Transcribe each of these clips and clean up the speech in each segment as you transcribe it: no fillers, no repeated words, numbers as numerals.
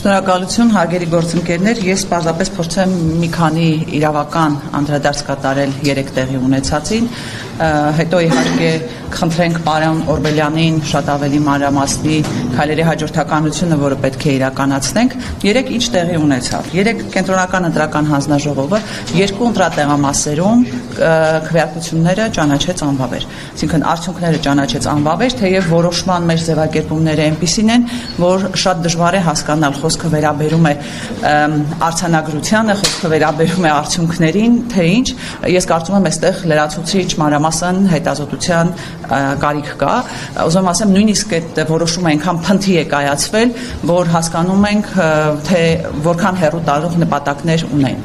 Շնորհակալություն, հարգելի գործընկերներ, ես պարզապես փորձեմ մի քանի իրավական անդրադարձ կատարել 3 տեղի ունեցածին, հետո իհարկե խնդրենք պարոն Օրբելյանին շատ ավելի մանրամասնի քայլերի հաջորդականությունը, որը պետք է իրականացնենք, 3 ինչ տեղի ունեցավ։ 3 կենտրոնական ընտրական հանձնաժողովը 2 ընտրատեղամասերում քվեարկությունները ճանաչեց անվավեր։ Այսինքն արդյունքները ճանաչեց անվավեր, թեև որոշման մեր ձևակերպումները այնպիսին են, որ շատ դժվար է հասկանալ, խոսքը վերաբերում է արձանագրությանը, խոսքը վերաբերում է արդյունքներին, թե ինչ, ես կարծում եմ այստեղ լրացուցիչ մանրամասն հետազոտության կարիք կա, ուզում ասեմ նույնիսկ այդ որոշումը այնքան փնթի է կայացվել, որ հասկանում ենք, թե որքան հեռու տարող նպատակներ ունեն։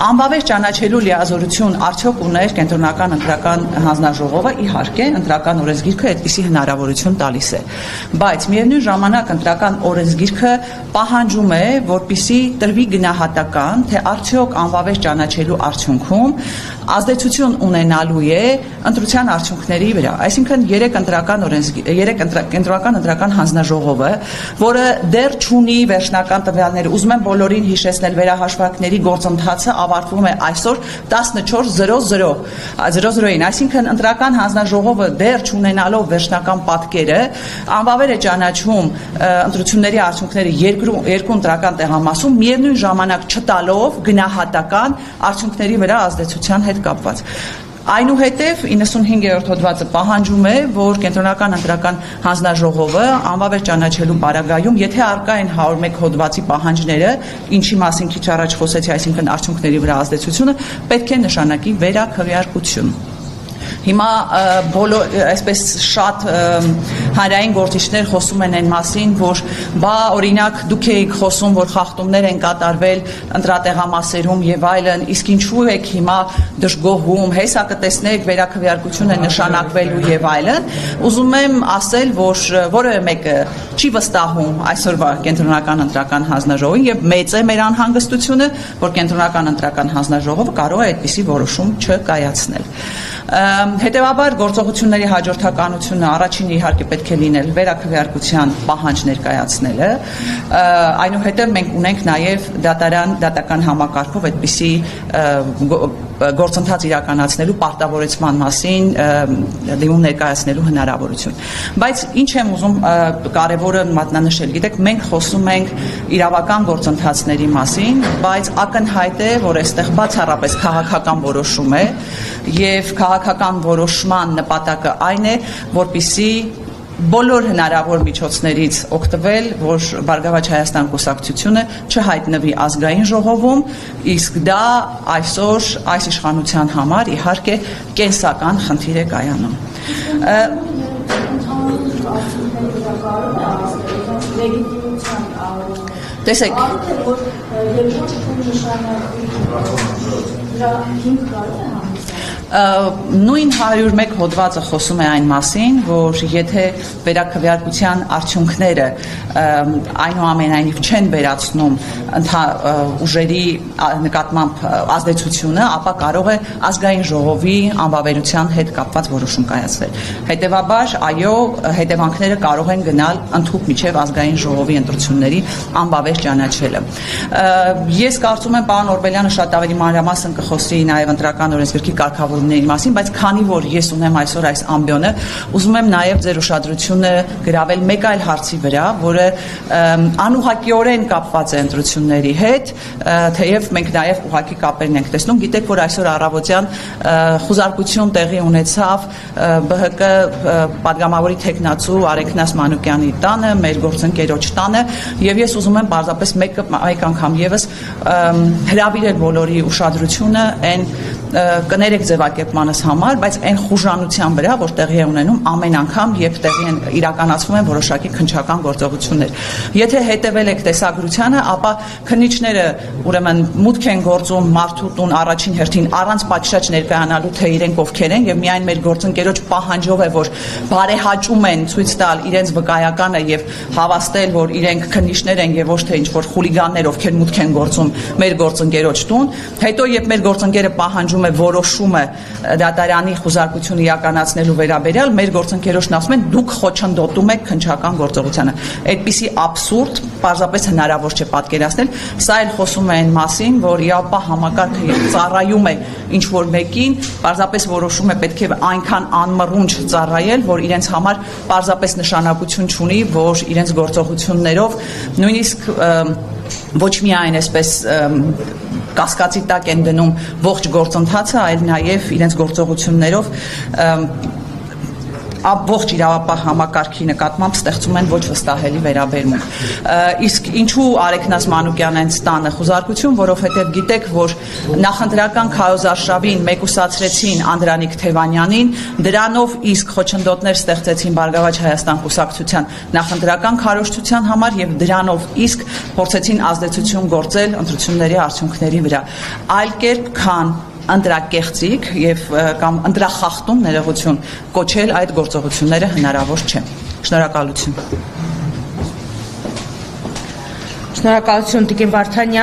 Անվավեր ճանաչելու լիազորություն արդյոք ուներ կենտրոնական ընտրական հանձնաժողովը, իհարկե, ընտրական օրենսգիրքը այդպիսի հնարավորություն տալիս է, բայց միևնույն ժամանակ ընտրական օրենսգիրքը պահանջում է, որպեսզի տրվի գնահատական, թե արդյոք անվավեր ճանաչելու արդյունքում ազդեցություն ունենալու է ընտրության արդյունքների վրա։ Այսինքն 3 կենտրոնական ընտրական հանձնաժողովը, որը դեռ չունի վերջնական տվյալները, ուզում եմ բոլորին հիշեցնել, վերահաշվարկների գործընթացը ավարտվում է այսօր 14:00-ին, այսինքն ընտրական հանձնաժողովը դեռ չունենալով վերջնական պատկերը, անվավեր է ճանաչում ընտրությունների արդյունքները 2 ընտրական տեղամասում, միևնույն ժամանակ չտալով գնահատական արդյունքների վրա ազդեցության հետ կապված։ Այնուհետև 95-րդ հոդվածը պահանջում է, որ կենտրոնական ընտրական հանձնաժողովը անվավեր ճանաչելու պարագայում, եթե առկա են 101 հոդվածի պահանջները, ինչի մասին քիչ առաջ խոսեցի, այսինքն արդյունքների վրա ազդեցությունը, պետք է նշանակի վերաքվեարկություն։ Հիմա այսպես շատ հանրային գործիչներ խոսում են այն մասին, որ բա օրինակ դուք եք խոսում, որ խախտումներ են կատարվել ընտրատեղամասերում եւ այլն, իսկ ինչու եք հիմա դժգոհում, հեսա կտեսնեք վերաքվեարկություն է նշանակվելու եւ այլն։ Ուզում եմ ասել, որ որևէ մեկը չի վստահում այսօրվա կենտրոնական ընտրական հանձնաժողովին եւ մեծ է մեր անհանգստությունը, որ կենտրոնական ընտրական հանձնաժողովը կարող է այդպիսի որոշում չկայացնել։ Հետևաբար գործողությունների հաջորդականությունը առաջինը իհարկե պետք է լինել վերաքվեարկության պահանջ ներկայացնելը, այնուհետև մենք ունենք նաև դատական համակարգով այդպիսի գործընթաց իրականացնելու պարտավորեցման մասին դիմում ներկայացնելու հնարավորություն։ Բայց ինչ եմ ուզում կարևորը մատնանշել, գիտեք, մենք խոսում ենք իրավական գործընթացների մասին, բայց ակնհայտ է, որ այստեղ բացառապես քաղաքական որոշում է եւ քաղաքական որոշման նպատակը այն է, որպեսզի բոլոր հնարավոր միջոցներից օգտվել, որ Բարգավաճ Հայաստան կուսակցությունը չհայտնվի ազգային ժողովում, իսկ դա այսօր այս իշխանության համար իհարկե կենսական խնդիր է կայանում։ Տեսեք, նույն 101 հոդվածը խոսում է այն մասին, որ եթե վերաքվեարկության արդյունքները այնուամենայնիվ չեն վերացնում ուժերի նկատմամբ ազդեցությունը, ապա կարող է ազգային ժողովի անվավերության հետ կապված որոշում կայացվել։ Հետևաբար, այո, հետևանքները կարող են գնալ ընդհուպ միջև ազգային ժողովի ընտրությունների անվավեր ճանաչելը։ Ես կարծում եմ, պարոն Օրբելյանը շատ ավելի մանրամասն կխոսի նաև ընտրական օրենսգրքի կարգավորումների մասին, բայց քանի որ ես ունեմ այսօր այս ամբիոնը, ուզում եմ նաև ձեր ուշադրությունը գրավել մեկ այլ հարցի վրա, որը անուղղակիորեն կապված է ընտրությունների հետ, թեև մենք նաև ուղղակի կապերն ենք տեսնում։ Գիտեք, որ այսօր առավոտյան խուզարկություն տեղի ունեցավ ԲՀԿ պատգամավորի թեկնածու Արեգնաս Մանուկյանի տանը, մեր գործընկերոջ տանը, եւ ես ուզում եմ պարզապես մեկ անգամ եւս հրավիրել բոլորի ուշադրությունը այն կներեք ձևակերպմանս համար, բայց այն խուժանության վրա, որ տեղի է ունենում ամեն անգամ, երբ տեղի են իրականացվում են որոշակի քննչական գործողություններ։ Եթե հետևել եք տեսագրությանը, ապա քննիչները ուրեմն մուտք են գործում մարդու տուն առաջին հերթին առանց պատշաճ ներկայանալու, թե իրենք ովքեր են, եւ միայն մեր գործընկերոջ պահանջով է, որ բարեհաճում են ցույց տալ իրենց վկայականը եւ հավաստել, որ իրենք քննիչներ են եւ ոչ թե ինչ-որ խուլիգաններ, ովքեր մուտք են գործում մեր գործընկերոջ տուն։ Հետո երբ մեր գործընկերը պահանջում կայացնում է որոշումը դատարանի խուզարկությունը իրականացնելու վերաբերյալ, մեր գործընկերոջն ասում են դուք խոչընդոտում եք քննչական գործողությանը։ Այդպիսի աբսուրդ պարզապես հնարավոր չէ պատկերացնել։ Սա էլ խոսում է այն մասին, որ ԻԱՊ համակարգը ծառայում է ինչ որ մեկին, պարզապես որոշում է պետք է այնքան անմռունչ ծառայել, որ իրենց համար պարզապես նշանակություն չունի, որ իրենց գործողություններով նույնիսկ ոչ միայն այսպես կասկածի տակ են դնում ողջ գործընթացը, այլ նաև իրենց գործողություններով ողջ իրավապահ համակարգի նկատմամբ ստեղծում են ոչ վստահելի վերաբերմունք։ Իսկ ինչու Արեգնաս Մանուկյանեն ստանը խուզարկություն, որովհետև գիտեք, որ նախընտրական քարոզարշավին մեկուսացրեցին Անդրանիկ Թևանյանին, դրանով իսկ խոչընդոտներ ստեղծեցին Բարգավաճ Հայաստան կուսակցության նախընտրական քարոզչության համար եւ դրանով իսկ փորձեցին ազդեցություն գործել ընտրությունների արդյունքների վրա։ Այլ կերպ քան ընտրակեղծիկ եւ կամ ընտրախախտում ներողություն կոչել այդ գործողությունները հնարավոր չէ։ Շնորհակալություն։ Շնորհակալություն Տիկին Վարդանյան։